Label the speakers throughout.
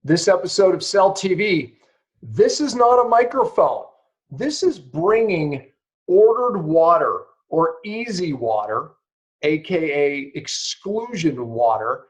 Speaker 1: This episode of Cell TV, this is not a microphone. This is bringing ordered water or easy water, AKA exclusion water,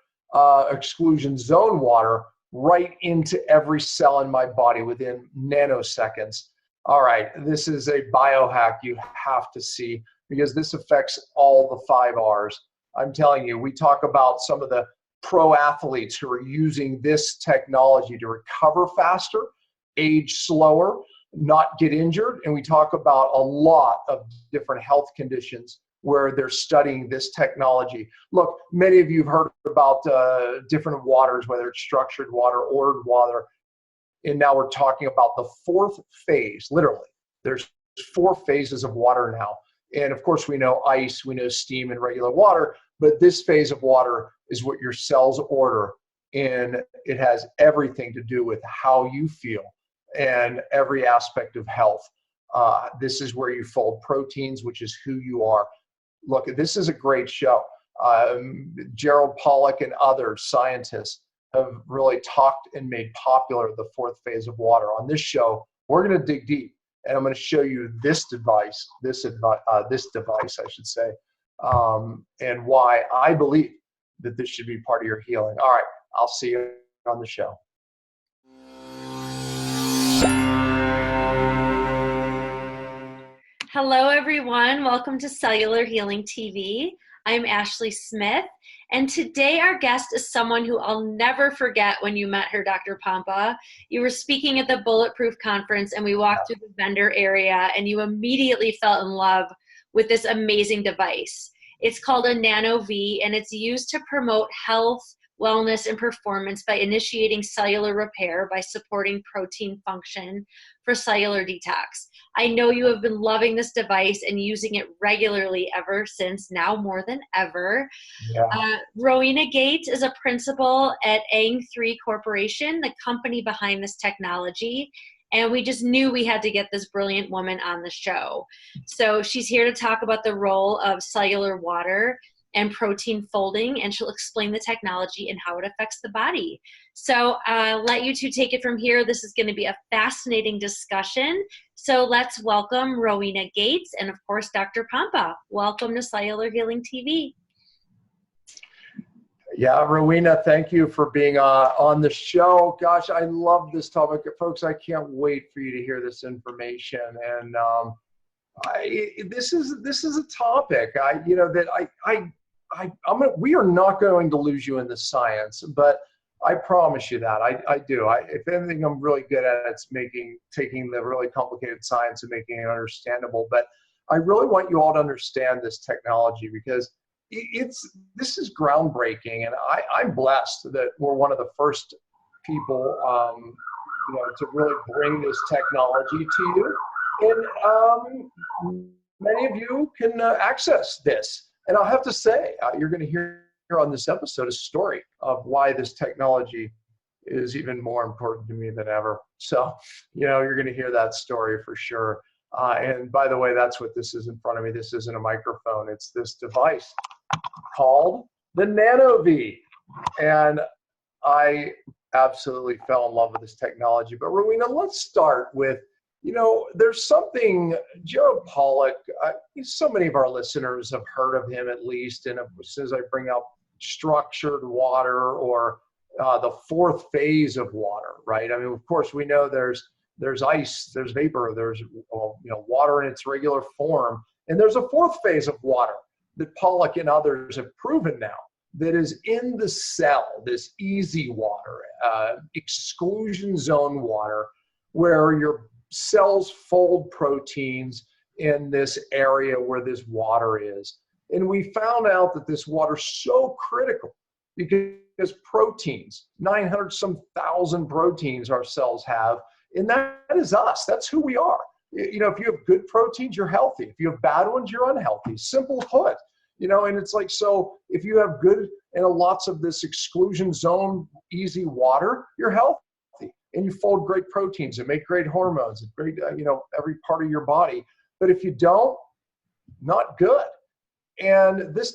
Speaker 1: exclusion zone water, right into every cell in my body within nanoseconds. All right, this is a biohack you have to see because this affects all the 5 R's. I'm telling you, we talk about some of the pro athletes who are using this technology to recover faster, age slower, not get injured. And we talk about a lot of different health conditions where they're studying this technology. Look, many of you have heard about different waters, whether it's structured water, ordered water. And now we're talking about the 4th phase, literally. There's 4 phases of water now. And of course, we know ice, we know steam and regular water, but this phase of water is what your cells order. And it has everything to do with how you feel and every aspect of health. This is where you fold proteins, which is who you are. Look, this is a great show. Gerald Pollack and other scientists have really talked and made popular the 4th phase of water. On this show, we're going to dig deep, and I'm going to show you this device, this device, I should say, and why I believe that this should be part of your healing. All right, I'll see you on the show.
Speaker 2: Hello, everyone. Welcome to Cellular Healing TV. I'm Ashley Smith, and today our guest is someone who I'll never forget when you met her, Dr. Pompa. You were speaking at the Bulletproof Conference, and we walked through the vendor area, and you immediately fell in love with this amazing device. It's called a NanoVi, and it's used to promote health, wellness, and performance by initiating cellular repair by supporting protein function for cellular detox. I know you have been loving this device and using it regularly ever since, now more than ever. Yeah. Rowena Gates is a principal at Eng3 Corporation, the company behind this technology. And we just knew we had to get this brilliant woman on the show. So she's here to talk about the role of cellular water and protein folding, and she'll explain the technology and how it affects the body. So I'll let you two take it from here. This is going to be a fascinating discussion. So let's welcome Rowena Gates and, of course, Dr. Pompa. Welcome to Cellular Healing TV.
Speaker 1: Yeah, Rowena, thank you for being on the show. Gosh, I love this topic. Folks, I can't wait for you to hear this information. And this is a topic we are not going to lose you in the science, but I promise you that I do. If anything, I'm really good at it's taking the really complicated science and making it understandable. But I really want you all to understand this technology because this is groundbreaking, and I'm blessed that we're one of the first people, to really bring this technology to you. And many of you can access this. And I'll have to say, you're going to hear on this episode a story of why this technology is even more important to me than ever. So, you're going to hear that story for sure. And by the way, that's what this is in front of me. This isn't a microphone. It's this device called the NanoVi. And I absolutely fell in love with this technology. But Rowena, let's start with, there's something, Gerald Pollack, so many of our listeners have heard of him at least. And as soon as I bring up structured water or the 4th phase of water, right? I mean, of course, we know there's ice, there's vapor, there's water in its regular form. And there's a 4th phase of water that Pollack and others have proven now that is in the cell, this easy water, exclusion zone water, where your cells fold proteins in this area where this water is. And we found out that this water is so critical because proteins, 900,000 proteins our cells have, and that is us. That's who we are. If you have good proteins, you're healthy. If you have bad ones, you're unhealthy. Simple put. And it's like, so if you have good and lots of this exclusion zone, easy water, you're healthy. And you fold great proteins and make great hormones and great, every part of your body. But if you don't, not good. And this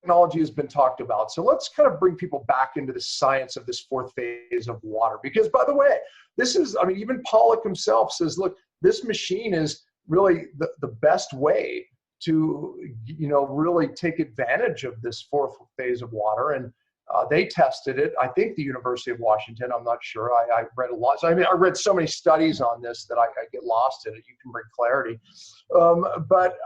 Speaker 1: technology has been talked about. So let's kind of bring people back into the science of this fourth phase of water. Because by the way, this is, I mean, even Pollock himself says, look, this machine is really the best way to, really take advantage of this fourth phase of water. And they tested it. I think the University of Washington, I'm not sure. I read a lot. So, I mean, I read so many studies on this that I get lost in it. You can bring clarity. But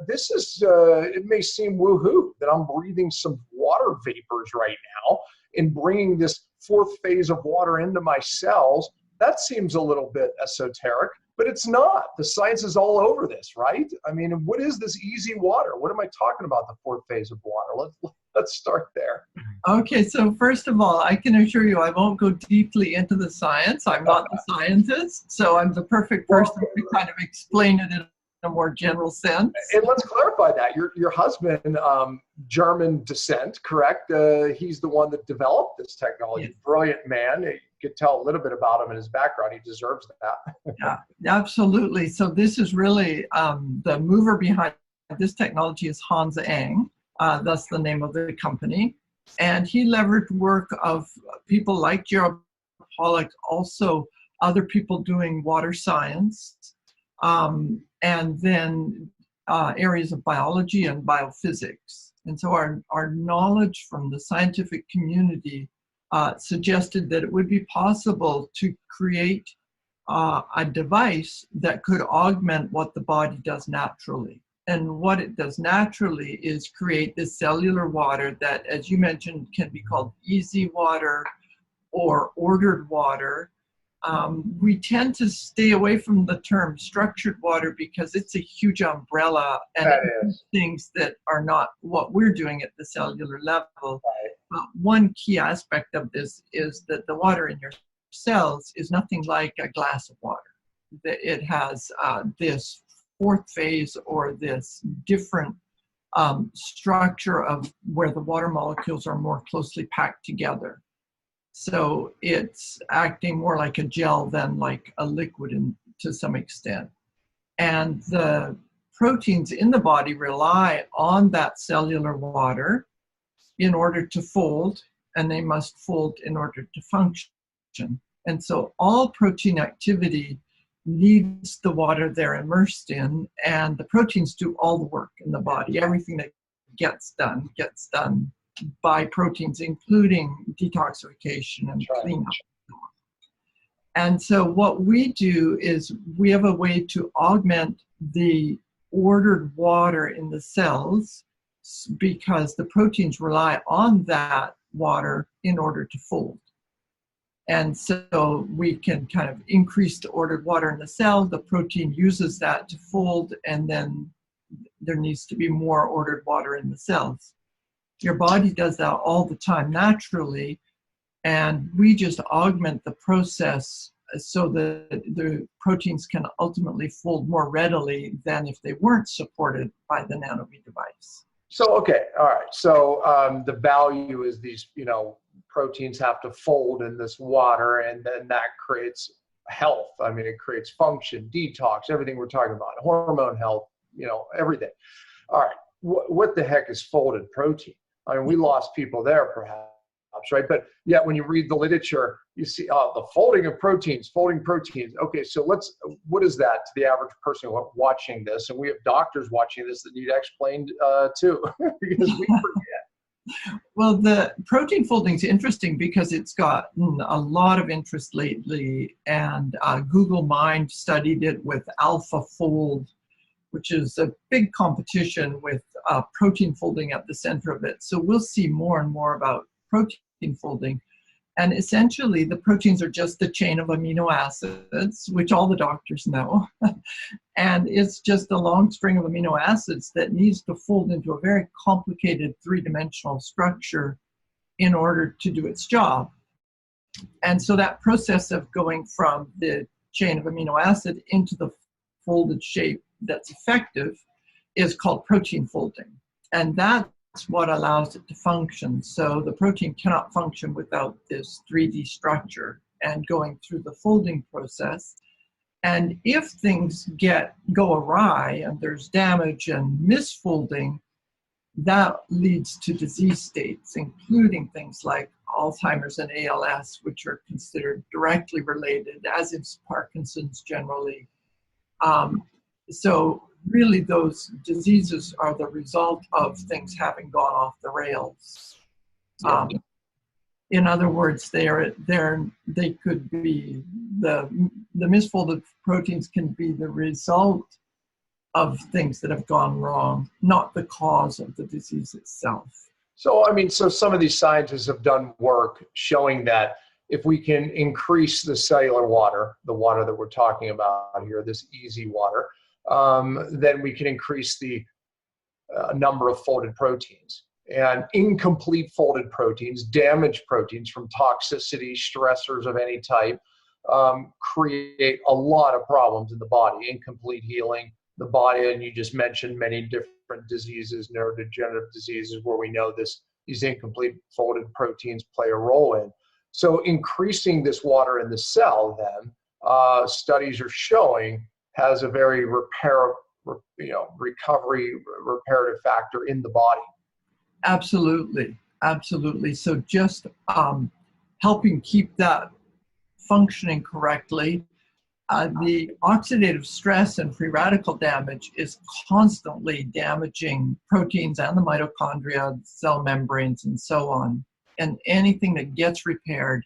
Speaker 1: this is, it may seem woohoo that I'm breathing some water vapors right now and bringing this fourth phase of water into my cells. That seems a little bit esoteric, but it's not. The science is all over this, right? I mean, what is this easy water? What am I talking about, the fourth phase of water? Let's start there.
Speaker 3: Okay, so first of all, I can assure you I won't go deeply into the science. I'm not the scientist, so I'm the perfect person to kind of explain it in a more general sense.
Speaker 1: And let's clarify that. Your husband, German descent, correct? He's the one that developed this technology. Yes. Brilliant man. You could tell a little bit about him and his background. He deserves that.
Speaker 3: Yeah, absolutely. So this is really the mover behind this technology is Han Zhang. That's the name of the company. And he leveraged work of people like Gerald Pollack, also other people doing water science, and then areas of biology and biophysics. And so our knowledge from the scientific community suggested that it would be possible to create a device that could augment what the body does naturally. And what it does naturally is create this cellular water that, as you mentioned, can be called easy water or ordered water. We tend to stay away from the term structured water because it's a huge umbrella and things that are not what we're doing at the cellular level. Right. But one key aspect of this is that the water in your cells is nothing like a glass of water. It has this fourth phase, or this different structure of where the water molecules are more closely packed together. So it's acting more like a gel than like a liquid to some extent. And the proteins in the body rely on that cellular water in order to fold, and they must fold in order to function. And so all protein activity needs the water they're immersed in, and the proteins do all the work in the body. Everything that gets done by proteins, including detoxification and cleanup. And so what we do is we have a way to augment the ordered water in the cells because the proteins rely on that water in order to fold. And so we can kind of increase the ordered water in the cell. The protein uses that to fold, and then there needs to be more ordered water in the cells. Your body does that all the time naturally, and we just augment the process so that the proteins can ultimately fold more readily than if they weren't supported by the NanoVi device.
Speaker 1: So, okay, all right. So the value is these, proteins have to fold in this water, and then that creates health. I mean, it creates function, detox, everything we're talking about, hormone health, everything. All right, what the heck is folded protein? I mean, we lost people there perhaps, right? But yet when you read the literature, you see the folding of proteins, folding proteins. Okay, so what is that to the average person watching this? And we have doctors watching this that need explained too, because we forget.
Speaker 3: Well, the protein folding is interesting because it's gotten a lot of interest lately, and Google Mind studied it with AlphaFold, which is a big competition with protein folding at the center of it. So we'll see more and more about protein folding. And essentially, the proteins are just the chain of amino acids, which all the doctors know. And it's just a long string of amino acids that needs to fold into a very complicated three-dimensional structure in order to do its job. And so that process of going from the chain of amino acid into the folded shape that's effective is called protein folding. And that's what allows it to function. So the protein cannot function without this 3D structure and going through the folding process. And if things go awry and there's damage and misfolding, that leads to disease states, including things like Alzheimer's and ALS, which are considered directly related, as is Parkinson's generally. So really those diseases are the result of things having gone off the rails. In other words, they could be, the misfolded proteins can be the result of things that have gone wrong, not the cause of the disease itself.
Speaker 1: So, I mean, so some of these scientists have done work showing that if we can increase the cellular water, the water that we're talking about here, this easy water, then we can increase the number of folded proteins. And incomplete folded proteins, damaged proteins from toxicity, stressors of any type, create a lot of problems in the body, incomplete healing, the body, and you just mentioned many different diseases, neurodegenerative diseases, where we know these incomplete folded proteins play a role in. So increasing this water in the cell, then, studies are showing has a very recovery, reparative factor in the body.
Speaker 3: Absolutely, absolutely. So just helping keep that functioning correctly. The oxidative stress and free radical damage is constantly damaging proteins and the mitochondria, cell membranes, and so on. And anything that gets repaired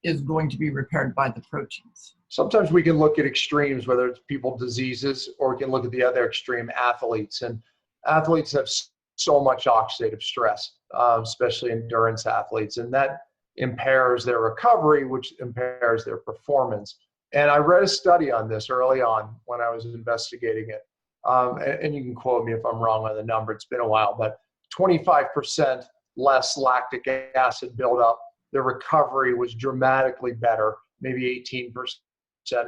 Speaker 3: is going to be repaired by the proteins.
Speaker 1: Sometimes we can look at extremes, whether it's people diseases, or we can look at the other extreme, athletes. And athletes have so much oxidative stress, especially endurance athletes, and that impairs their recovery, which impairs their performance. And I read a study on this early on when I was investigating it. And you can quote me if I'm wrong on the number, it's been a while, but 25% less lactic acid buildup. Their recovery was dramatically better, maybe 18%,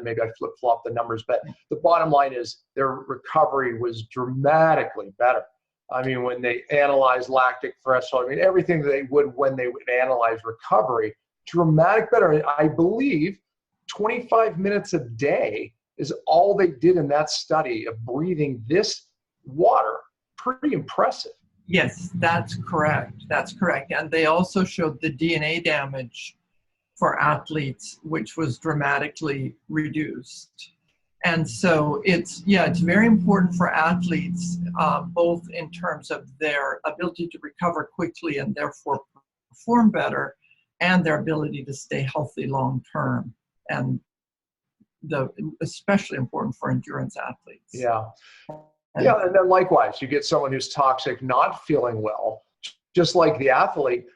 Speaker 1: maybe I flip-flop the numbers, but the bottom line is their recovery was dramatically better. I mean, when they analyze lactic threshold, I mean, everything that they would when they would analyze recovery, dramatic better. I believe 25 minutes a day is all they did in that study of breathing this water. Pretty impressive.
Speaker 3: Yes, that's correct. That's correct. And they also showed the DNA damage for athletes, which was dramatically reduced. And so it's very important for athletes, both in terms of their ability to recover quickly and therefore perform better, and their ability to stay healthy long term. And especially important for endurance athletes.
Speaker 1: Yeah, and then likewise, you get someone who's toxic, not feeling well, just like the athlete,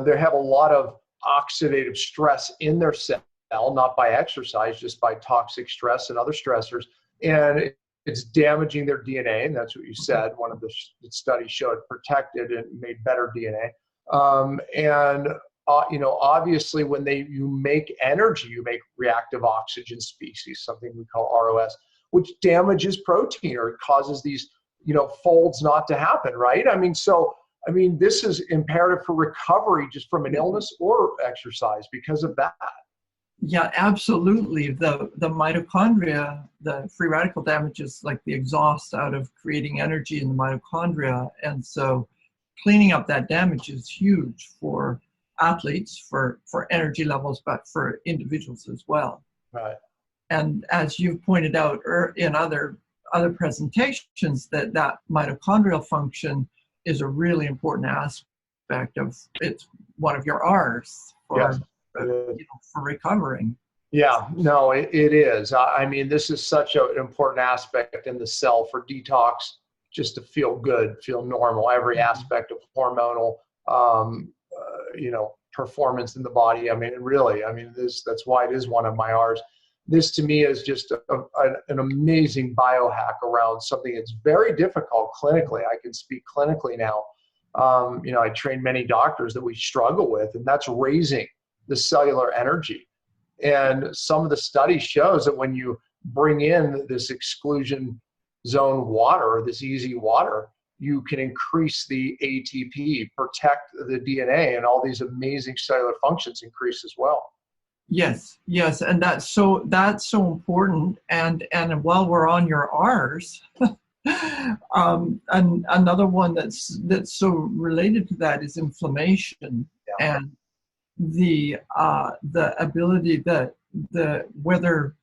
Speaker 1: they have a lot of oxidative stress in their cell, not by exercise, just by toxic stress and other stressors, and it's damaging their DNA, and that's what you said. One of the studies showed protected and made better DNA, obviously when you make energy, you make reactive oxygen species, something we call ROS, which damages protein or causes these, folds not to happen, right? This is imperative for recovery just from an illness or exercise because of that.
Speaker 3: Yeah, absolutely. The mitochondria, the free radical damage is like the exhaust out of creating energy in the mitochondria. And so cleaning up that damage is huge for athletes, for energy levels, but for individuals as well.
Speaker 1: Right.
Speaker 3: And as you've pointed out in other presentations, that mitochondrial function is a really important aspect of, it's one of your R's for recovering.
Speaker 1: Yeah, no, it is. This is such an important aspect in the cell for detox, just to feel good, feel normal, every aspect of hormonal, performance in the body. That's why it is one of my R's. This to me is just an amazing biohack around something that's very difficult clinically. I can speak clinically now. I train many doctors that we struggle with, and that's raising the cellular energy. And some of the studies shows that when you bring in this exclusion zone water, this easy water, you can increase the ATP, protect the DNA, and all these amazing cellular functions increase as well.
Speaker 3: Yes, and that's so important. And while we're on your R's, And another one that's so related to that is inflammation,
Speaker 1: Yeah.
Speaker 3: and the ability that whether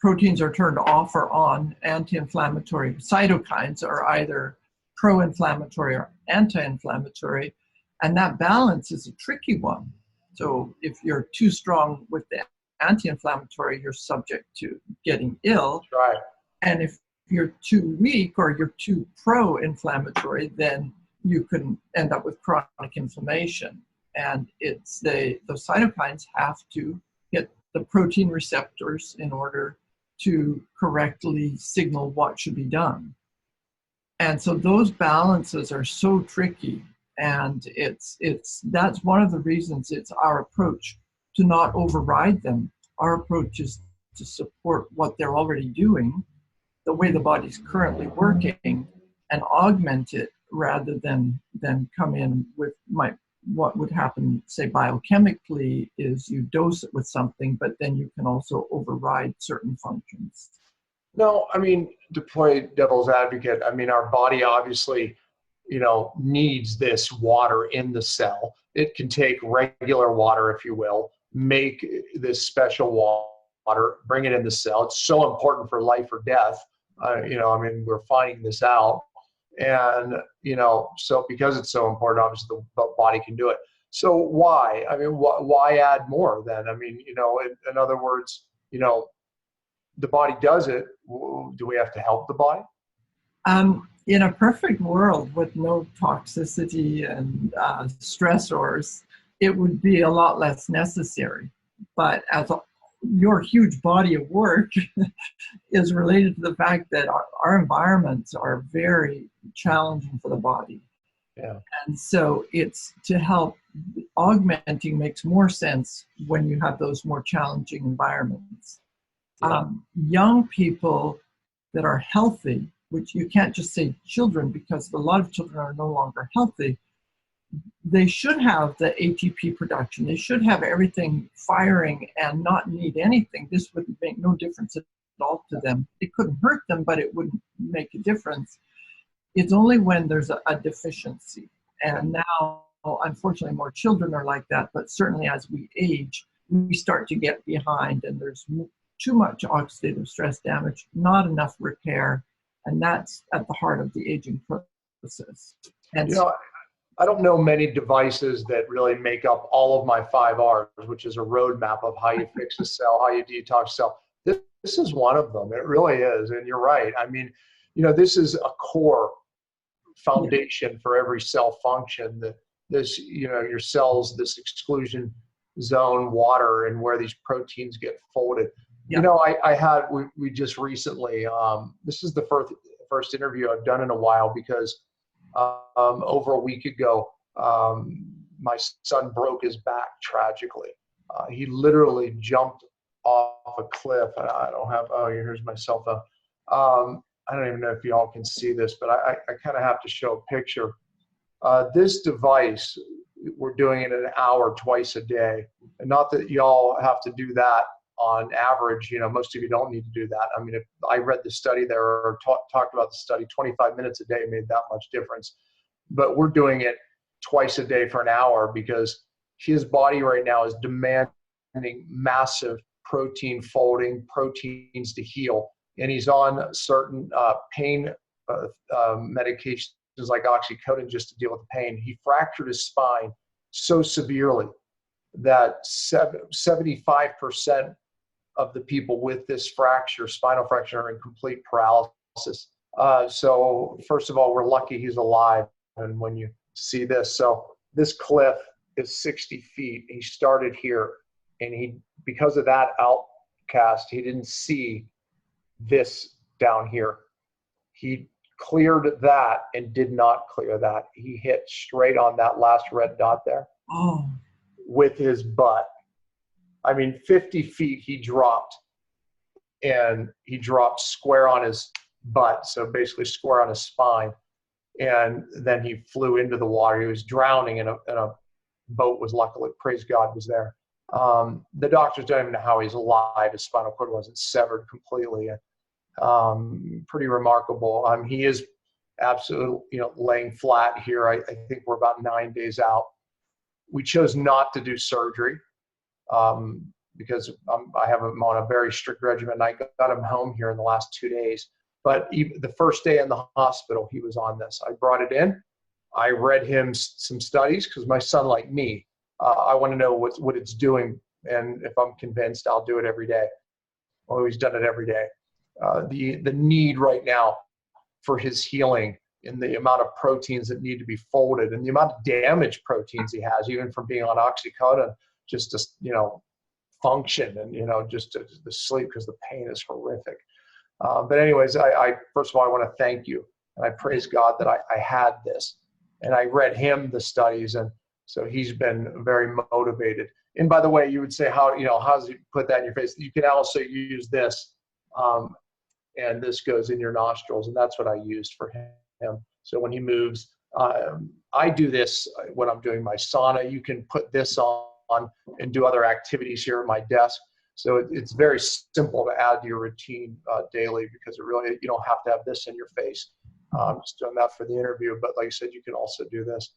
Speaker 3: proteins are turned off or on, anti-inflammatory cytokines are either pro-inflammatory or anti-inflammatory, and that balance is a tricky one. So if you're too strong with the anti-inflammatory, you're subject to getting ill.
Speaker 1: That's right.
Speaker 3: And if you're too weak or you're too pro-inflammatory, then you can end up with chronic inflammation. And it's those cytokines have to hit the protein receptors in order to correctly signal what should be done. And so those balances are so tricky. And that's one of the reasons it's our approach to not override them. Our approach is to support what they're already doing, the way the body's currently working, and augment it rather than come in with what would happen, say, biochemically, is you dose it with something, but then you can also override certain functions.
Speaker 1: No, I mean, to play devil's advocate, I mean, our body obviously, needs this water in the cell. It can take regular water, if you will, make this special water, bring it in the cell. It's so important for life or death. We're finding this out. And, so because it's so important, obviously the body can do it. So why? I mean, why add more then? I mean, in other words, the body does it. Do we have to help the body?
Speaker 3: In a perfect world with no toxicity and stressors, it would be a lot less necessary. But your huge body of work is related to the fact that our environments are very challenging for the body.
Speaker 1: Yeah.
Speaker 3: And so it's to help. Augmenting makes more sense when you have those more challenging environments.
Speaker 1: Yeah.
Speaker 3: Young people that are healthy, which you can't just say children because a lot of children are no longer healthy, they should have the ATP production. They should have everything firing and not need anything. This would make no difference at all to them. It couldn't hurt them, but it wouldn't make a difference. It's only when there's a deficiency. And now, unfortunately, more children are like that, but certainly as we age, we start to get behind, and there's too much oxidative stress damage, not enough repair, and that's at the heart of the aging process. And
Speaker 1: I don't know many devices that really make up all of my 5 R's, which is a roadmap of how you fix a cell, how you detox a cell. This is one of them. It really is. And you're right. I mean, this is a core foundation for every cell function, that this, your cells, this exclusion zone water, and where these proteins get folded. Yeah. We just recently, this is the first interview I've done in a while, because over a week ago, my son broke his back tragically. He literally jumped off a cliff. I don't have, here's my cell phone. I don't even know if y'all can see this, but I kind of have to show a picture. This device, we're doing it an hour twice a day. And not that y'all have to do that on average. Most of you don't need to do that. I mean, if I read the study there, or talked about the study, 25 minutes a day made that much difference. But we're doing it twice a day for an hour, because his body right now is demanding massive protein folding, proteins to heal. And he's on certain pain medications like oxycodone just to deal with the pain. He fractured his spine so severely that 75% of the people with this fracture, spinal fracture, are in complete paralysis. So first of all, we're lucky he's alive. And when you see this, so this cliff is 60 feet. He started here, and because of that outcast, he didn't see this down here. He cleared that and did not clear that. He hit straight on that last red dot there.
Speaker 3: Oh.
Speaker 1: With his butt. I mean, 50 feet he dropped, and he dropped square on his butt, so basically square on his spine. And then he flew into the water. He was drowning, and a boat was, luckily, praise God, was there. The doctors don't even know how he's alive. His spinal cord wasn't severed completely. Pretty remarkable. He is absolutely, laying flat here. I think we're about 9 days out. We chose not to do surgery because I have him on a very strict regimen. I got him home here in the last 2 days. But even the first day in the hospital, he was on this. I brought it in. I read him some studies because my son, like me, I want to know what it's doing. And if I'm convinced, I'll do it every day. Well, he's done it every day. The need right now for his healing and the amount of proteins that need to be folded and the amount of damaged proteins he has, even from being on oxycodone, just to, function and, just to sleep because the pain is horrific. But anyways, I first of all, I want to thank you. And I praise God that I had this. And I read him the studies. And so he's been very motivated. And by the way, you would say, how does he put that in your face? You can also use this. And this goes in your nostrils. And that's what I used for him. So when he moves, I do this when I'm doing my sauna. You can put this on and do other activities here at my desk. So it's very simple to add to your routine daily because you don't have to have this in your face. I'm just doing that for the interview, but like I said, you can also do this.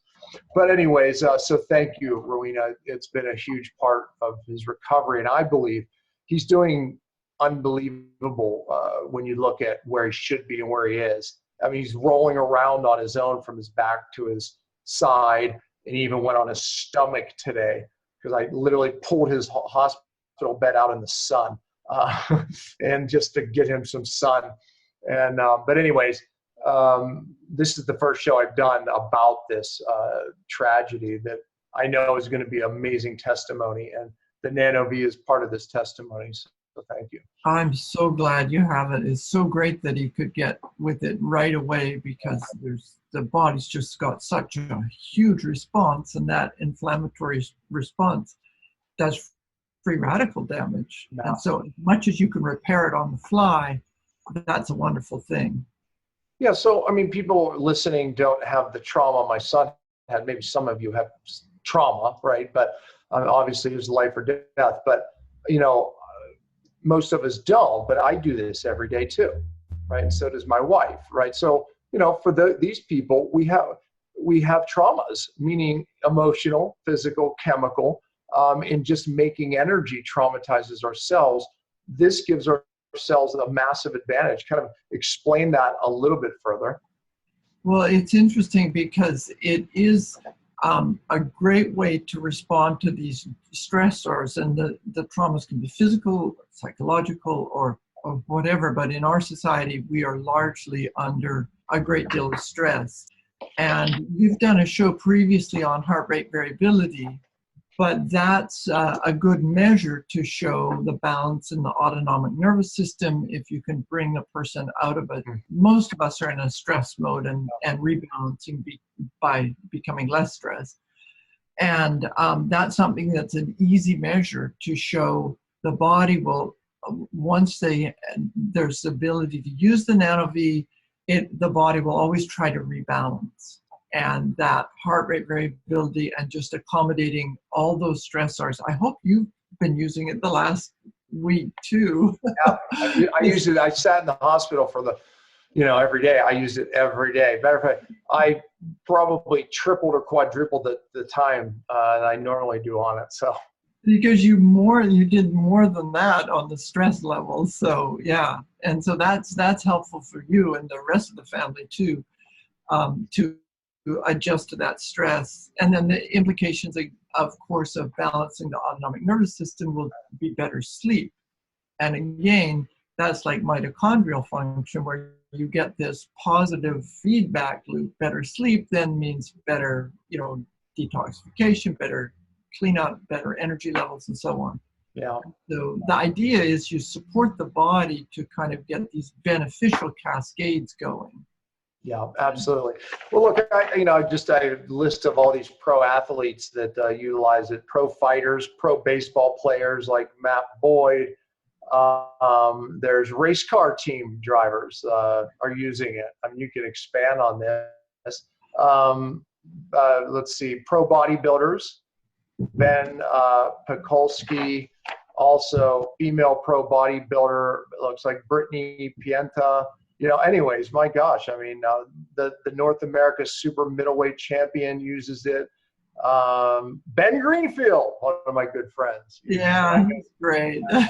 Speaker 1: But anyways, so thank you, Rowena. It's been a huge part of his recovery, and I believe he's doing unbelievable when you look at where he should be and where he is. I mean, he's rolling around on his own from his back to his side, and he even went on his stomach today because I literally pulled his hospital bed out in the sun and just to get him some sun. And but anyways, this is the first show I've done about this tragedy that I know is going to be amazing testimony, and the NanoVi is part of this testimony. So thank you.
Speaker 3: I'm so glad you have it. It's so great that he could get with it right away because the body's just got such a huge response, and that inflammatory response does free radical damage.
Speaker 1: No.
Speaker 3: And so as much as you can repair it on the fly, that's a wonderful thing.
Speaker 1: Yeah, so I mean, people listening don't have the trauma my son had. Maybe some of you have trauma, right? But obviously there's life or death. But most of us don't. But I do this every day too, right? And so does my wife, right? So for these people, we have traumas, meaning emotional, physical, chemical, and just making energy traumatizes our cells. This gives our cells a massive advantage. Kind of explain that a little bit further.
Speaker 3: Well, it's interesting because it is a great way to respond to these stressors, and the traumas can be physical, psychological, or whatever, but in our society, we are largely under a great deal of stress. And we've done a show previously on heart rate variability, but that's a good measure to show the balance in the autonomic nervous system if you can bring a person out of it. Most of us are in a stress mode and rebalancing by becoming less stressed. And that's something that's an easy measure to show the body will, once there's the ability to use the NanoVi, the body will always try to rebalance. And that heart rate variability and just accommodating all those stressors. I hope you've been using it the last week too.
Speaker 1: Yeah, I used it. I sat in the hospital for every day. I used it every day. Matter of fact, I probably tripled or quadrupled the time that I normally do on it. So
Speaker 3: because you did more than that on the stress level. So yeah, and so that's helpful for you and the rest of the family too, to adjust to that stress. And then the implications, of course, of balancing the autonomic nervous system will be better sleep. And again, that's like mitochondrial function, where you get this positive feedback loop. Better sleep then means better, detoxification, better cleanup, better energy levels, and so on.
Speaker 1: Yeah.
Speaker 3: So the idea is you support the body to kind of get these beneficial cascades going.
Speaker 1: Yeah, absolutely. Well, look, just a list of all these pro athletes that utilize it: pro fighters, pro baseball players like Matt Boyd. There's race car team drivers are using it. I mean, you can expand on this. Let's see, pro bodybuilders, Ben Pekulski, also female pro bodybuilder, it looks like Brittany Pienta. Anyways, my gosh, I mean, the North America super middleweight champion uses it. Ben Greenfield, one of my good friends.
Speaker 3: Yeah, he's great.
Speaker 1: Matter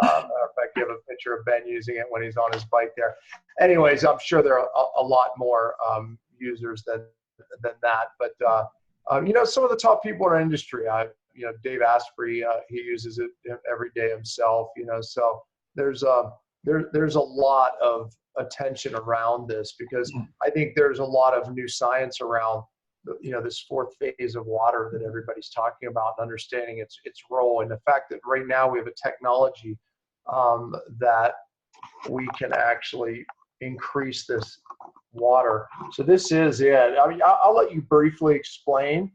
Speaker 1: of fact, you have a picture of Ben using it when he's on his bike there. Anyways, I'm sure there are a lot more users than that. But some of the top people in our industry, Dave Asprey, he uses it every day himself. So there's a lot of attention around this, because I think there's a lot of new science around this fourth phase of water that everybody's talking about, and understanding its role, and the fact that right now we have a technology that we can actually increase this water. So this is it. I mean, I'll let you briefly explain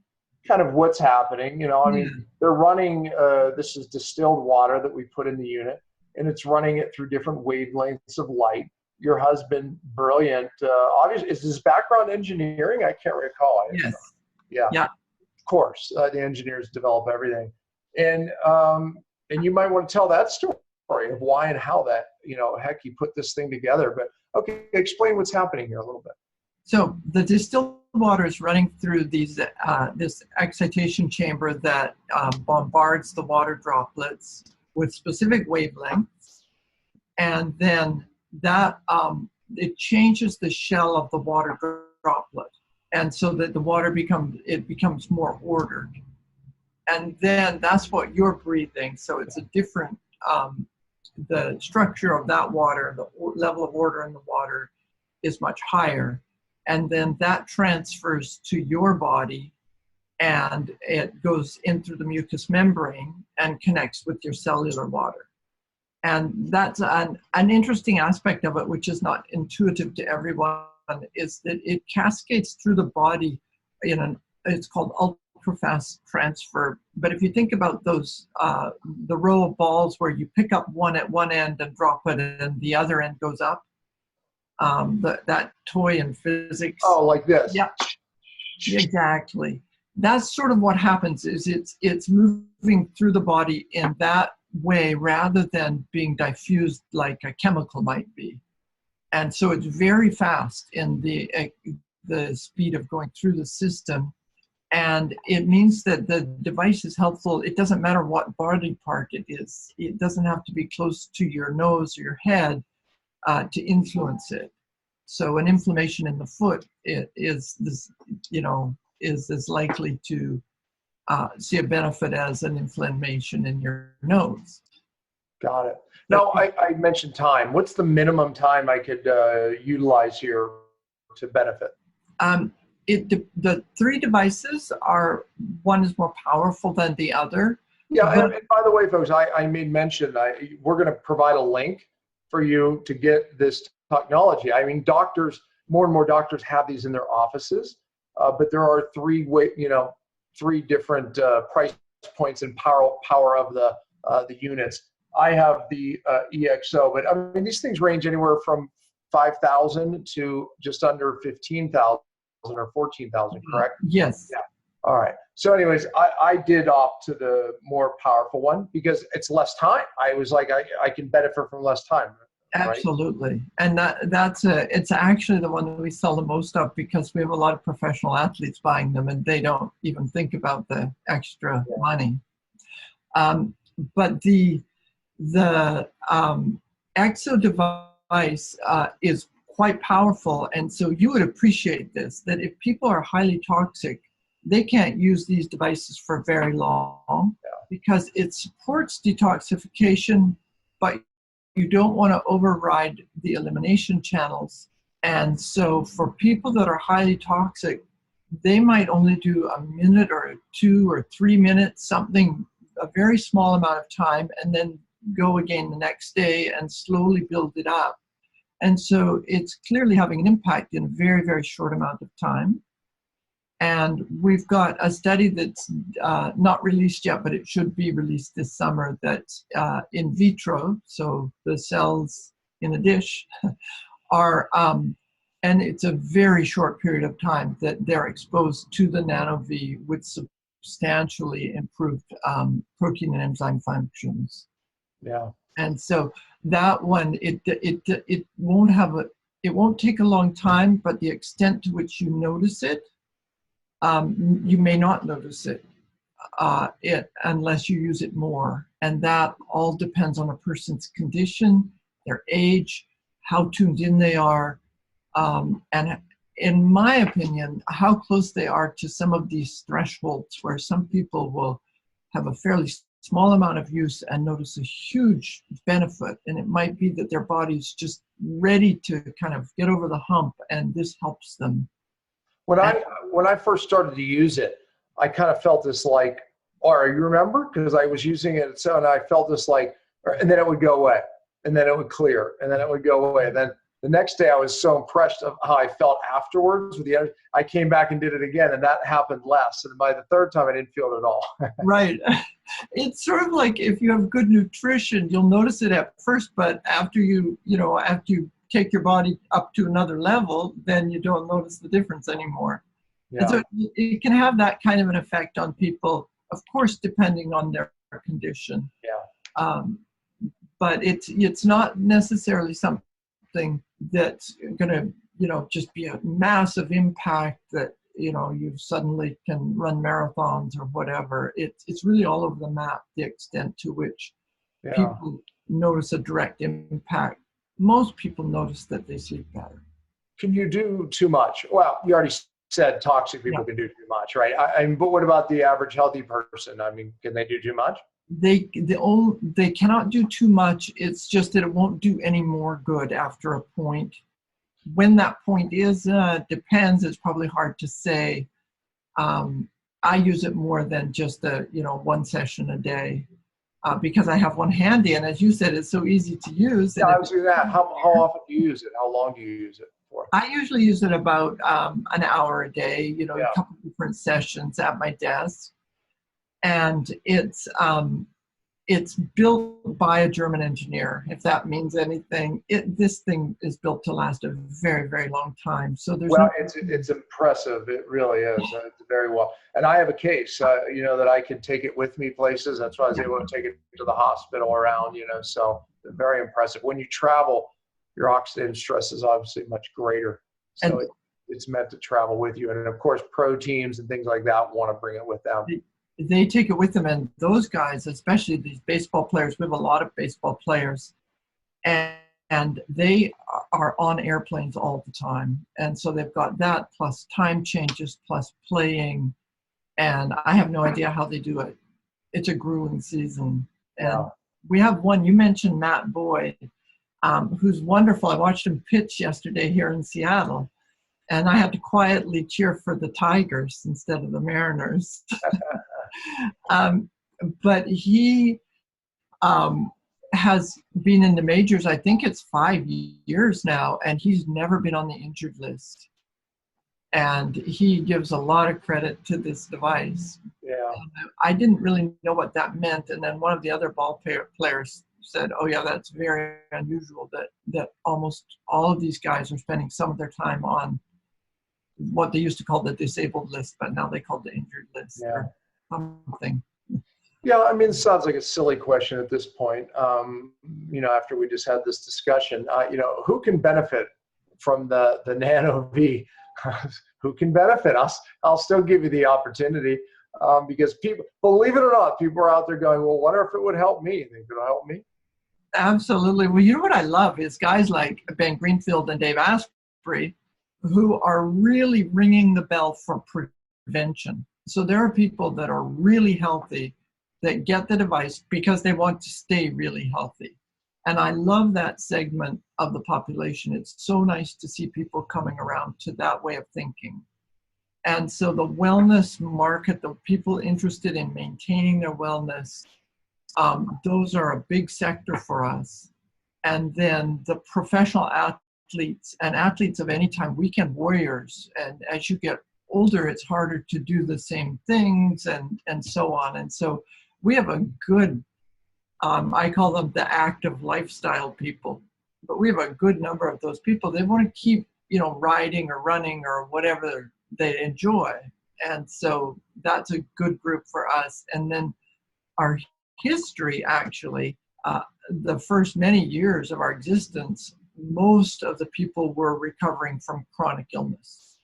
Speaker 1: kind of what's happening. They're running, this is distilled water that we put in the unit, and it's running it through different wavelengths of light. Your husband, brilliant. Obviously, is his background engineering? I can't recall.
Speaker 3: Yes.
Speaker 1: Yeah. Of course, the engineers develop everything, and you might want to tell that story of why and how that heck you put this thing together. But okay, explain what's happening here a little bit.
Speaker 3: So the distilled water is running through these this excitation chamber that bombards the water droplets with specific wavelengths, and then that it changes the shell of the water droplet, and so that the water becomes more ordered, and then that's what you're breathing. So it's a different the structure of that water, the level of order in the water is much higher, and then that transfers to your body, and it goes in through the mucous membrane and connects with your cellular water. And that's an interesting aspect of it, which is not intuitive to everyone, is that it cascades through the body it's called ultra-fast transfer. But if you think about those, the row of balls where you pick up one at one end and drop it and the other end goes up, that toy in physics.
Speaker 1: Oh, like this.
Speaker 3: Yeah, exactly. That's sort of what happens, is it's moving through the body in that way rather than being diffused like a chemical might be. And so it's very fast in the speed of going through the system. And it means that the device is helpful. It doesn't matter what body part it is. It doesn't have to be close to your nose or your head to influence it. So an inflammation in the foot is as likely to see a benefit as an inflammation in your nose.
Speaker 1: Got it. Now, I mentioned time. What's the minimum time I could utilize here to benefit?
Speaker 3: The three devices one is more powerful than the other.
Speaker 1: Yeah, and by the way, folks, I made mention, we're going to provide a link for you to get this technology. I mean, more and more doctors have these in their offices, but there are three different price points and power of the units. I have the EXO, but I mean, these things range anywhere from 5,000 to just under 15,000 or 14,000, correct?
Speaker 3: Yes.
Speaker 1: Yeah. All right. So anyways, I did opt to the more powerful one because it's less time. I was like, I can benefit from less time. Right?
Speaker 3: Absolutely. And it's actually the one that we sell the most of, because we have a lot of professional athletes buying them and they don't even think about the extra money. But the EXO device is quite powerful, and so you would appreciate this, that if people are highly toxic, they can't use these devices for very long because it supports detoxification, but you don't want to override the elimination channels. And so for people that are highly toxic, they might only do a minute or 2 or 3 minutes, a very small amount of time, and then go again the next day and slowly build it up. And so it's clearly having an impact in a very, very short amount of time. And we've got a study that's not released yet, but it should be released this summer, that's in vitro, so the cells in a dish are, and it's a very short period of time that they're exposed to the NanoVi with substantially improved protein and enzyme functions.
Speaker 1: Yeah.
Speaker 3: And so that one, it won't take a long time, but the extent to which you notice it, you may not notice it unless you use it more. And that all depends on a person's condition, their age, how tuned in they are, and in my opinion, how close they are to some of these thresholds where some people will have a fairly small amount of use and notice a huge benefit. And it might be that their body's just ready to kind of get over the hump, and this helps them.
Speaker 1: When I first started to use it, I kind of felt this like, or you remember? Because I was using it, so, and I felt this like, and then it would go away, and then it would clear, and then it would go away. And then the next day I was so impressed of how I felt afterwards with the energy. I came back and did it again, and that happened less. And by the third time, I didn't feel it at all.
Speaker 3: Right. It's sort of like if you have good nutrition, you'll notice it at first, but after you take your body up to another level, then you don't notice the difference anymore.
Speaker 1: Yeah.
Speaker 3: And so it can have that kind of an effect on people, of course, depending on their condition.
Speaker 1: Yeah.
Speaker 3: But it's not necessarily something that's going to, just be a massive impact that, you suddenly can run marathons or whatever. It's really all over the map, the extent to which people notice a direct impact. Most people notice that they sleep better.
Speaker 1: Can you do too much? Well, you already said toxic people can do too much, right? But what about the average healthy person? I mean, can they do too much?
Speaker 3: They cannot do too much. It's just that it won't do any more good after a point. When that point is, depends. It's probably hard to say. I use it more than just one session a day because I have one handy, and as you said, it's so easy to use.
Speaker 1: Yeah, I was doing that. How often do you use it? How long do you use it for?
Speaker 3: I usually use it about an hour a day. A couple of different sessions at my desk, and it's built by a German engineer, if that means anything. This thing is built to last a very, very long time. So
Speaker 1: it's impressive. It really is. It's very well. And I have a case, that I can take it with me places. That's why I was able to take it to the hospital around, so very impressive. When you travel, your oxidative stress is obviously much greater. So it's meant to travel with you. And of course, pro teams and things like that want to bring it with them.
Speaker 3: They take it with them, and those guys, especially these baseball players, we have a lot of baseball players, and they are on airplanes all the time. And so they've got that plus time changes plus playing, and I have no idea how they do it. It's a grueling season. And we have one, you mentioned Matt Boyd, who's wonderful. I watched him pitch yesterday here in Seattle, and I had to quietly cheer for the Tigers instead of the Mariners. But he has been in the majors, I think it's 5 years now, and he's never been on the injured list. And he gives a lot of credit to this device.
Speaker 1: Yeah.
Speaker 3: I didn't really know what that meant. And then one of the other ball players said, oh yeah, that's very unusual that almost all of these guys are spending some of their time on what they used to call the disabled list, but now they call the injured list.
Speaker 1: Yeah.
Speaker 3: Something.
Speaker 1: Yeah, I mean, it sounds like a silly question at this point. After we just had this discussion, who can benefit from the NanoVi? Who can benefit? I'll still give you the opportunity because people, believe it or not, people are out there going, well, wonder if it would help me. Think it'll help me?
Speaker 3: Absolutely. Well, you know what I love is guys like Ben Greenfield and Dave Asprey who are really ringing the bell for prevention. So there are people that are really healthy that get the device because they want to stay really healthy. And I love that segment of the population. It's so nice to see people coming around to that way of thinking. And so the wellness market, the people interested in maintaining their wellness, those are a big sector for us. And then the professional athletes and athletes of any time, weekend warriors. And as you get older, it's harder to do the same things and so on. And so we have a good, I call them the active lifestyle people, but we have a good number of those people. They want to keep, riding or running or whatever they enjoy. and so that's a good group for us. And then our history, actually, the first many years of our existence, most of the people were recovering from chronic illness.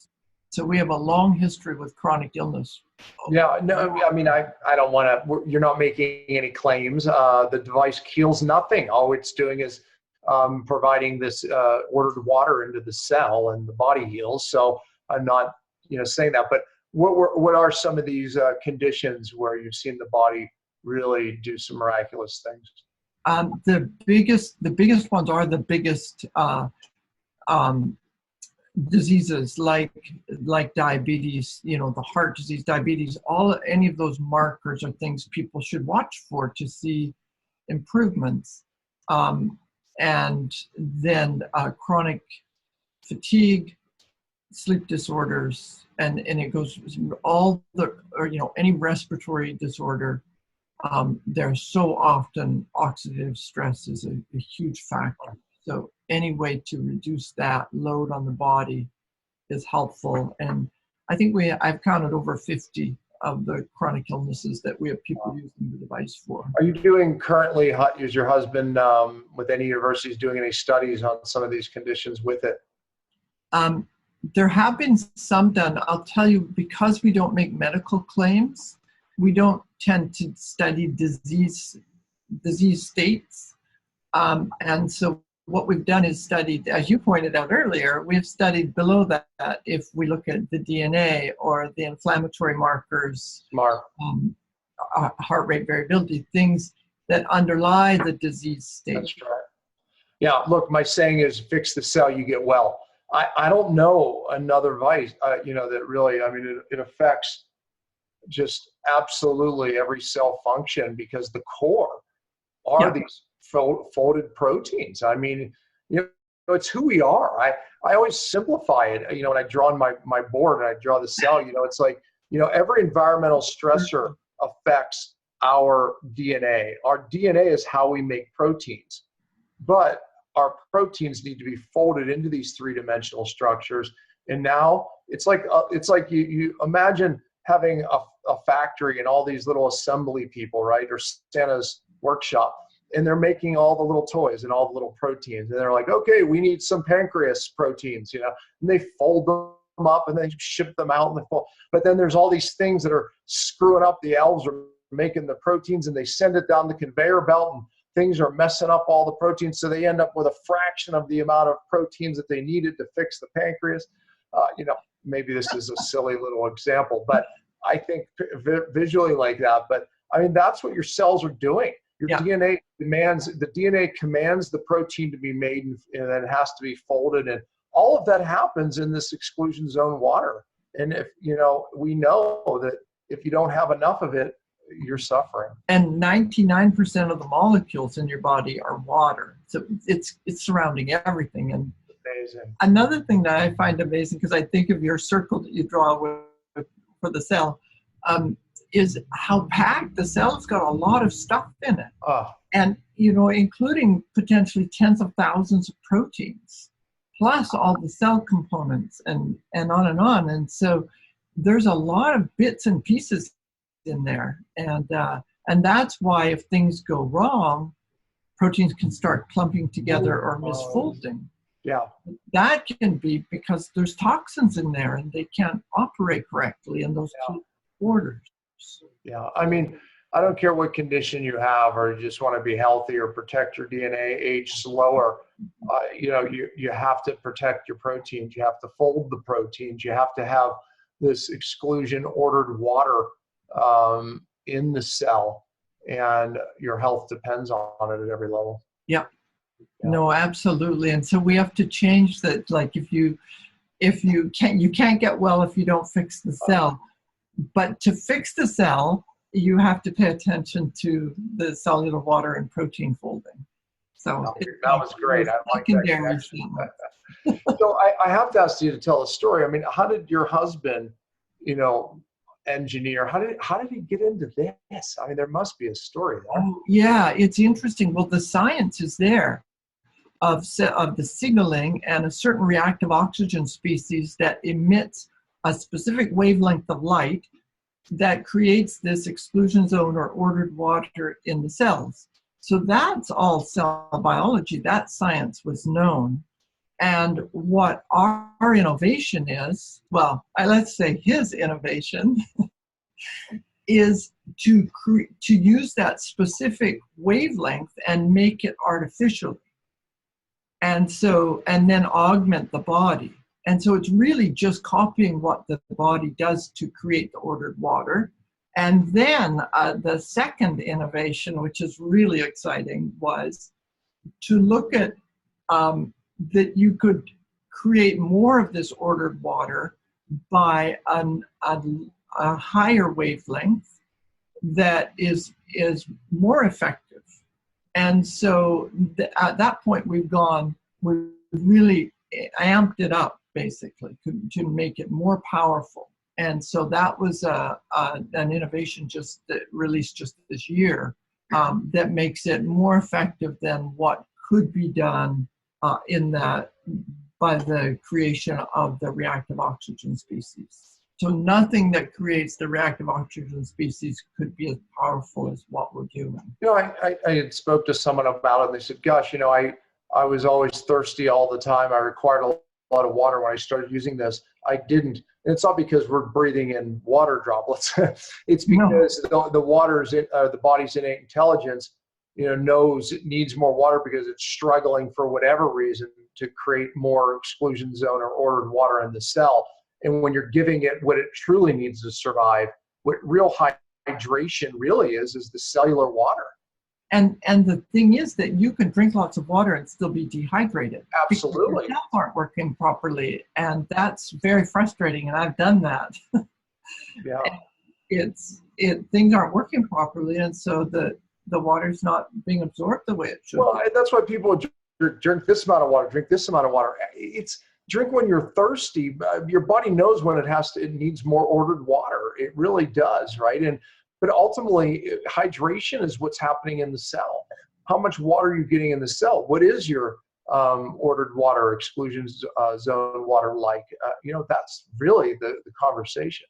Speaker 3: So we have a long history with chronic illness.
Speaker 1: Yeah, no, I mean, I don't want to, you're not making any claims. The device kills nothing. All it's doing is providing this ordered water into the cell, and the body heals. So I'm not, saying that. But what are some of these conditions where you've seen the body really do some miraculous things?
Speaker 3: The biggest ones are the biggest diseases like diabetes, the heart disease, diabetes, any of those markers are things people should watch for to see improvements. And then chronic fatigue, sleep disorders, and it goes all any respiratory disorder. There's so often oxidative stress is a huge factor. So any way to reduce that load on the body is helpful. And I think I've counted over 50 of the chronic illnesses that we have people using the device for.
Speaker 1: Are you doing currently, is your husband with any universities doing any studies on some of these conditions with it?
Speaker 3: There have been some done. I'll tell you, because we don't make medical claims, we don't tend to study disease states. And so what we've done is studied, as you pointed out earlier, we've studied below that if we look at the DNA or the inflammatory markers, heart rate variability, things that underlie the disease state.
Speaker 1: That's right. Yeah, look, my saying is fix the cell, you get well. I don't know another device, that really, it affects just absolutely every cell function, because the core are these folded proteins. It's who we are. I always simplify it. When I draw on my board and I draw the cell, it's like, every environmental stressor affects our DNA. Our DNA is how we make proteins, but our proteins need to be folded into these three-dimensional structures. And now it's like you imagine having a factory and all these little assembly people, right? Or Santa's workshop. And they're making all the little toys and all the little proteins. And they're like, okay, we need some pancreas proteins, and they fold them up and they ship them out in the fall. But then there's all these things that are screwing up. The elves are making the proteins, and they send it down the conveyor belt, and things are messing up all the proteins. So they end up with a fraction of the amount of proteins that they needed to fix the pancreas. Maybe this is a silly little example, but I think visually like that. But that's what your cells are doing. Your DNA commands the protein to be made, and then it has to be folded. And all of that happens in this exclusion zone water. And if, we know that if you don't have enough of it, you're suffering.
Speaker 3: And 99% of the molecules in your body are water. So it's surrounding everything. And
Speaker 1: amazing.
Speaker 3: Another thing that I find amazing, because I think of your circle that you draw for the cell, is how packed the cell's got a lot of stuff in it. And, including potentially tens of thousands of proteins, plus all the cell components and on and on. And so there's a lot of bits and pieces in there. And that's why if things go wrong, proteins can start clumping together or misfolding.
Speaker 1: Yeah.
Speaker 3: That can be because there's toxins in there and they can't operate correctly in those borders.
Speaker 1: Yeah. I don't care what condition you have, or you just want to be healthy or protect your DNA, age slower. You have to protect your proteins. You have to fold the proteins. You have to have this exclusion ordered water in the cell, and your health depends on it at every level.
Speaker 3: Yeah. No, absolutely. And so we have to change that. Like you can't get well if you don't fix the cell. But to fix the cell, you have to pay attention to the cellular water and protein folding. So
Speaker 1: that was great. I like that. So I have to ask you to tell a story. How did your husband, engineer, how did he get into this? There must be a story there.
Speaker 3: Oh, yeah, it's interesting. Well, the science is there of the signaling and a certain reactive oxygen species that emits a specific wavelength of light that creates this exclusion zone or ordered water in the cells. So that's all cell biology. That science was known. And what our innovation is, well, let's say his innovation is to use that specific wavelength and make it artificially. And then augment the body. And so it's really just copying what the body does to create the ordered water. And then the second innovation, which is really exciting, was to look at that you could create more of this ordered water by a higher wavelength that is more effective. And so at that point we really amped it up, basically, to make it more powerful. And so that was an innovation released just this year that makes it more effective than what could be done by the creation of the reactive oxygen species. So nothing that creates the reactive oxygen species could be as powerful as what we're doing.
Speaker 1: You know, I had spoke to someone about it, and they said, gosh, you know, I was always thirsty all the time. I required a lot of water when I started using this. I didn't. And it's not because we're breathing in water droplets. It's because the body's innate intelligence, you know, knows it needs more water because it's struggling for whatever reason to create more exclusion zone or ordered water in the cell. And when you're giving it what it truly needs to survive, what real hydration really is the cellular water.
Speaker 3: And the thing is that you can drink lots of water and still be dehydrated.
Speaker 1: Absolutely.
Speaker 3: Because your cells aren't working properly, and that's very frustrating. And I've done that. Yeah. Things aren't working properly, and so the water's not being absorbed the way it should.
Speaker 1: Well, that's why people drink this amount of water, drink this amount of water. It's drink when you're thirsty. Your body knows when it needs more ordered water. It really does, right? But ultimately, hydration is what's happening in the cell. How much water are you getting in the cell? What is your ordered water, exclusion zone water like? You know, that's really the conversation.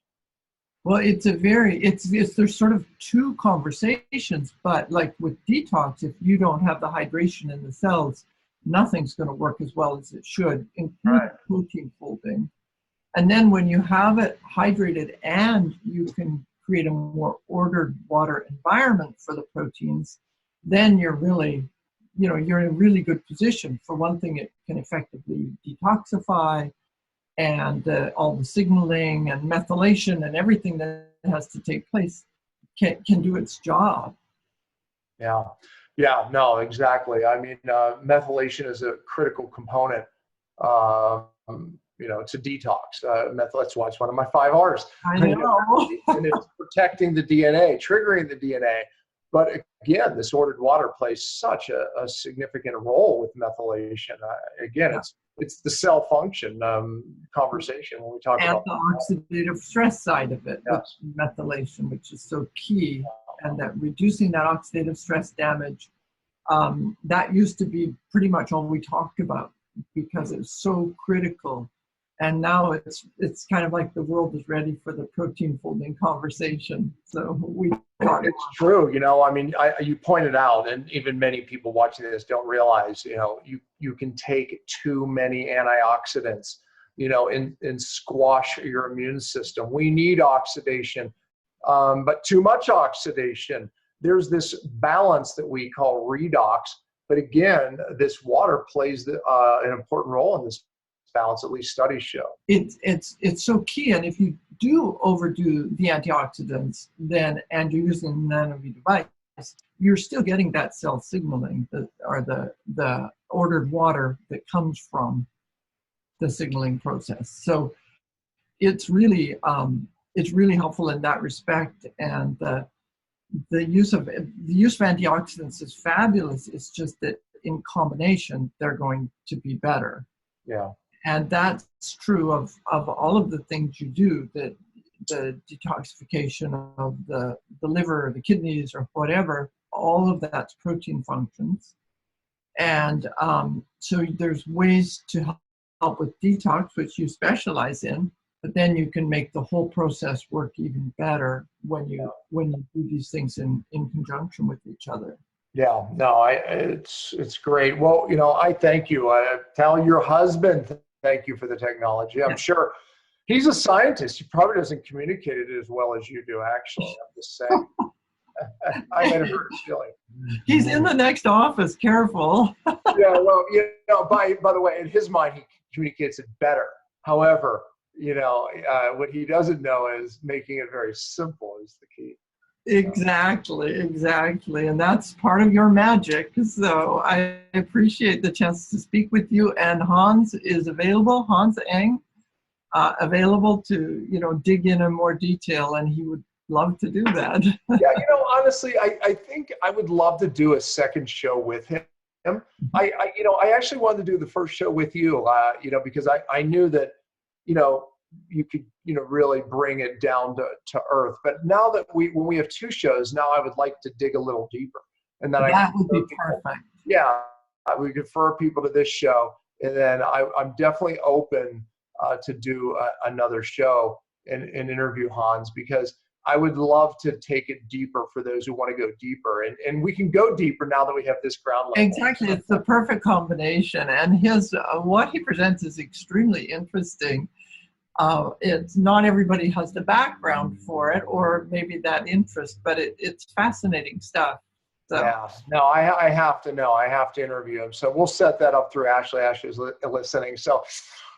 Speaker 3: Well, there's sort of two conversations, but like with detox, if you don't have the hydration in the cells, nothing's going to work as well as it should, including protein folding. And then when you have it hydrated and you can create a more ordered water environment for the proteins, then you're really, you're in a really good position. For one thing, it can effectively detoxify, and all the signaling and methylation and everything that has to take place can do its job.
Speaker 1: Yeah, no, exactly. I mean, methylation is a critical component, to detox. That's why it's one of my 5 R's.
Speaker 3: I know.
Speaker 1: And it's protecting the DNA, triggering the DNA. But again, this ordered water plays such a significant role with methylation. It's the cell function conversation when we talk about
Speaker 3: the oxidative stress side of it,
Speaker 1: yes.
Speaker 3: Methylation, which is so key, and that reducing that oxidative stress damage, that used to be pretty much all we talked about because it's so critical. And now it's kind of like the world is ready for the protein folding conversation. So
Speaker 1: it's true. I mean, you pointed out, and even many people watching this don't realize, you can take too many antioxidants, and squash your immune system. We need oxidation, but too much oxidation. There's this balance that we call redox. But again, this water plays an important role in this balance, at least studies show.
Speaker 3: It's so key, and if you do overdo the antioxidants, and you're using a NanoVi device, you're still getting that cell signaling, the ordered water that comes from the signaling process. So it's really helpful in that respect, and the use of antioxidants is fabulous. It's just that in combination, they're going to be better.
Speaker 1: Yeah.
Speaker 3: And that's true of all of the things you do, the detoxification of the liver, or the kidneys, or whatever, all of that's protein functions. And so there's ways to help with detox, which you specialize in, But then you can make the whole process work even better when you do these things in conjunction with each other.
Speaker 1: Yeah, no, it's great. Well, I thank you. Tell your husband thank you for the technology. I'm sure he's a scientist. He probably doesn't communicate it as well as you do, actually. I'm just saying. I might have hurt his feeling.
Speaker 3: He's in the next office. Careful.
Speaker 1: Yeah, well, by the way, in his mind, he communicates it better. However, what he doesn't know is making it very simple is the key.
Speaker 3: Exactly. And that's part of your magic. So I appreciate the chance to speak with you. And Hans is available, Hans Eng, available to, dig in more detail, and he would love to do that.
Speaker 1: Yeah, honestly, I think I would love to do a second show with him. I actually wanted to do the first show with you, because I knew that, you could, really bring it down to earth. But now that when we have two shows, now I would like to dig a little deeper. And then
Speaker 3: that would be perfect.
Speaker 1: Yeah, we could refer people to this show. And then I'm definitely open to do another show and interview Hans, because I would love to take it deeper for those who want to go deeper. And we can go deeper now that we have this ground level.
Speaker 3: Exactly. It's the perfect combination. And what he presents is extremely interesting. It's not everybody has the background for it or maybe that interest, but it's fascinating stuff. So.
Speaker 1: Yeah, no, I have to know. I have to interview him. So we'll set that up through Ashley. Ashley's listening. So,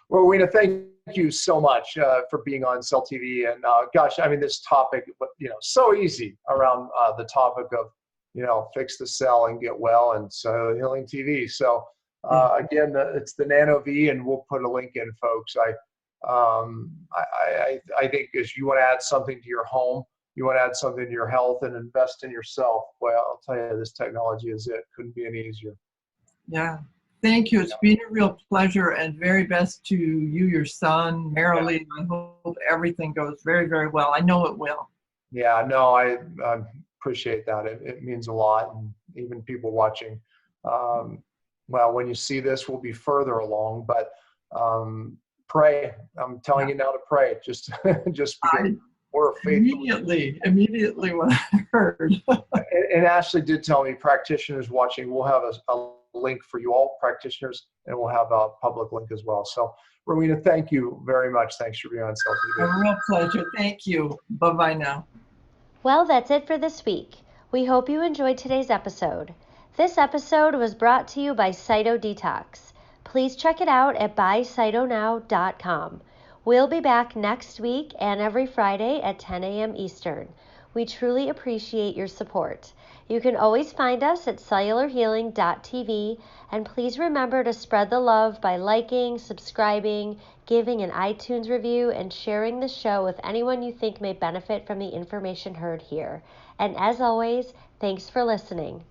Speaker 1: Rowena, thank you so much for being on Cell TV. And gosh, I mean, this topic, so easy around the topic of, fix the cell and get well, and so Healing TV. So again, it's the NanoVi, and we'll put a link in, folks. I think as you want to add something to your home, you want to add something to your health and invest in yourself. Well, I'll tell you, this technology is it. Couldn't be any easier.
Speaker 3: Yeah. Thank you. It's been a real pleasure, and very best to you, your son, Marilee. I hope everything goes very, very well. I know it will.
Speaker 1: Yeah, no, I appreciate that. It means a lot. And even people watching, well, when you see this, we'll be further along, but pray. I'm telling you now to pray. Just because we're faithful.
Speaker 3: Immediately when I heard.
Speaker 1: And Ashley did tell me, practitioners watching, we'll have a link for you all practitioners, and we'll have a public link as well. So, Rowena, thank you very much. Thanks for being on Cell TV.
Speaker 3: A real pleasure. Thank you. Bye-bye now.
Speaker 4: Well, that's it for this week. We hope you enjoyed today's episode. This episode was brought to you by CytoDetox. Please check it out at buycytonow.com. We'll be back next week and every Friday at 10 a.m. Eastern. We truly appreciate your support. You can always find us at cellularhealing.tv, and please remember to spread the love by liking, subscribing, giving an iTunes review, and sharing the show with anyone you think may benefit from the information heard here. And as always, thanks for listening.